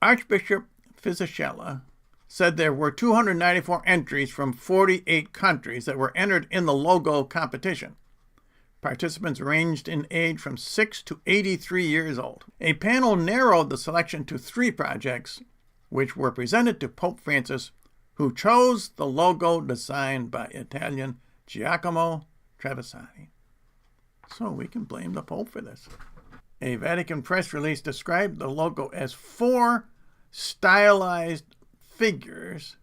Archbishop Fisichella said there were 294 entries from 48 countries that were entered in the logo competition. Participants ranged in age from 6 to 83 years old. A panel narrowed the selection to 3 projects, which were presented to Pope Francis, who chose the logo designed by Italian Giacomo Traversani. So we can blame the Pope for this. A Vatican press release described the logo as 4 stylized figures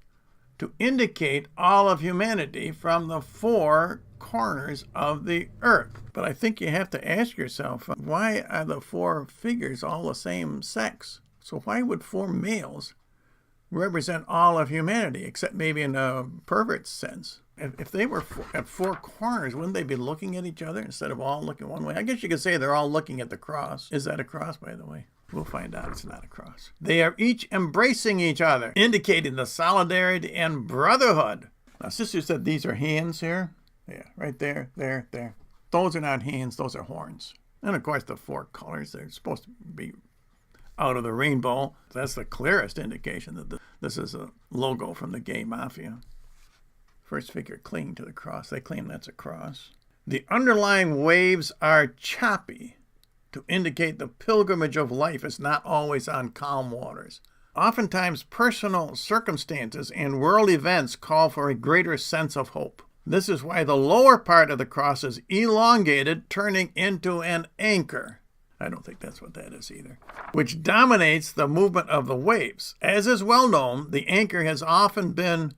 to indicate all of humanity from the 4 corners of the earth. But I think you have to ask yourself, why are the 4 figures all the same sex? So why would 4 males represent all of humanity, except maybe in a pervert sense? If they were at 4 corners, wouldn't they be looking at each other instead of all looking one way? I guess you could say they're all looking at the cross. Is that a cross, by the way? We'll find out it's not a cross. They are each embracing each other, indicating the solidarity and brotherhood. Now, Sister said these are hands here. Yeah, right there, there, there. Those are not hands, those are horns. And of course, the 4 colors, they're supposed to be out of the rainbow. That's the clearest indication that this is a logo from the gay mafia. First figure clinging to the cross. They claim that's a cross. The underlying waves are choppy to indicate the pilgrimage of life is not always on calm waters. Oftentimes, personal circumstances and world events call for a greater sense of hope. This is why the lower part of the cross is elongated, turning into an anchor. I don't think that's what that is either. Which dominates the movement of the waves. As is well known, the anchor has often been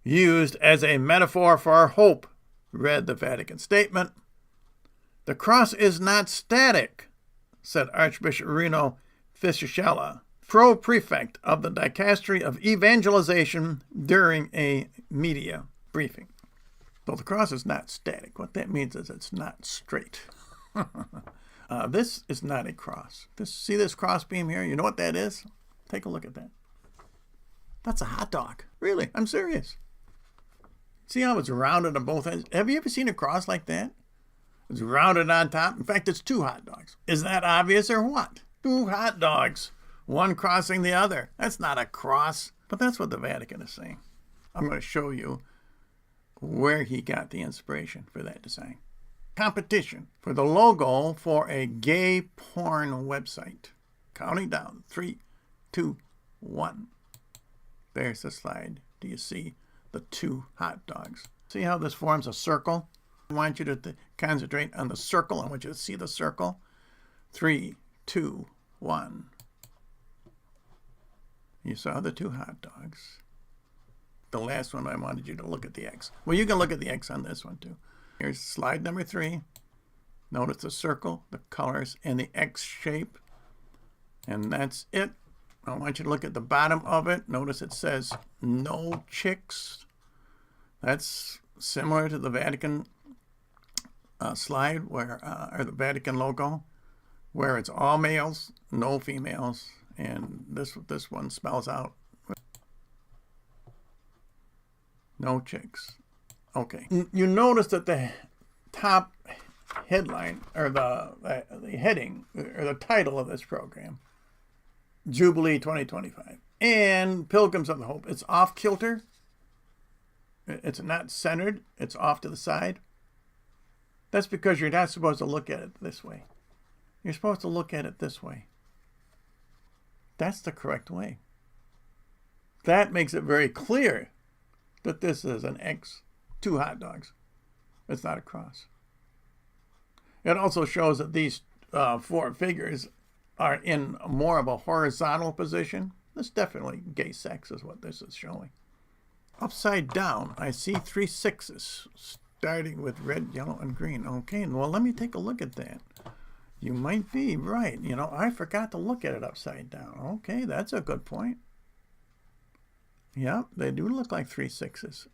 used as a metaphor for hope, read the Vatican statement. The cross is not static, said Archbishop Rino Fisichella, pro-prefect of the Dicastery of Evangelization, during a media briefing. So the cross is not static. What that means is it's not straight. This is not a cross. See this cross beam here? You know what that is? Take a look at that. That's a hot dog. Really, I'm serious. See how it's rounded on both ends? Have you ever seen a cross like that? It's rounded on top. In fact, it's 2 hot dogs. Is that obvious or what? 2 hot dogs, one crossing the other. That's not a cross. But that's what the Vatican is saying. I'm going to show you where he got the inspiration for that design. Competition for the logo for a gay porn website. Counting down. 3, 2, 1. There's the slide. Do you see the 2 hot dogs? See how this forms a circle? I want you to concentrate on the circle. I want you to see the circle. 3, 2, 1. You saw the 2 hot dogs. The last one, I wanted you to look at the X. Well, you can look at the X on this one too. Here's slide number 3. Notice the circle, the colors, and the X shape. And that's it. I want you to look at the bottom of it. Notice it says no chicks. That's similar to the Vatican slide, or the Vatican logo, where it's all males, no females. And this one spells out no chicks. Okay. You notice that the top headline, or the heading, or the title of this program, Jubilee 2025, and Pilgrims of the Hope, it's off kilter. It's not centered. It's off to the side. That's because you're not supposed to look at it this way. You're supposed to look at it this way. That's the correct way. That makes it very clear that this is an X, 2 hot dogs. It's not a cross. It also shows that these 4 figures are in more of a horizontal position. This definitely gay sex is what this is showing. Upside down, I see 3 6s, starting with red, yellow, and green. Okay, well, let me take a look at that. You might be right. You know, I forgot to look at it upside down. Okay, that's a good point. Yep, they do look like 3 6s.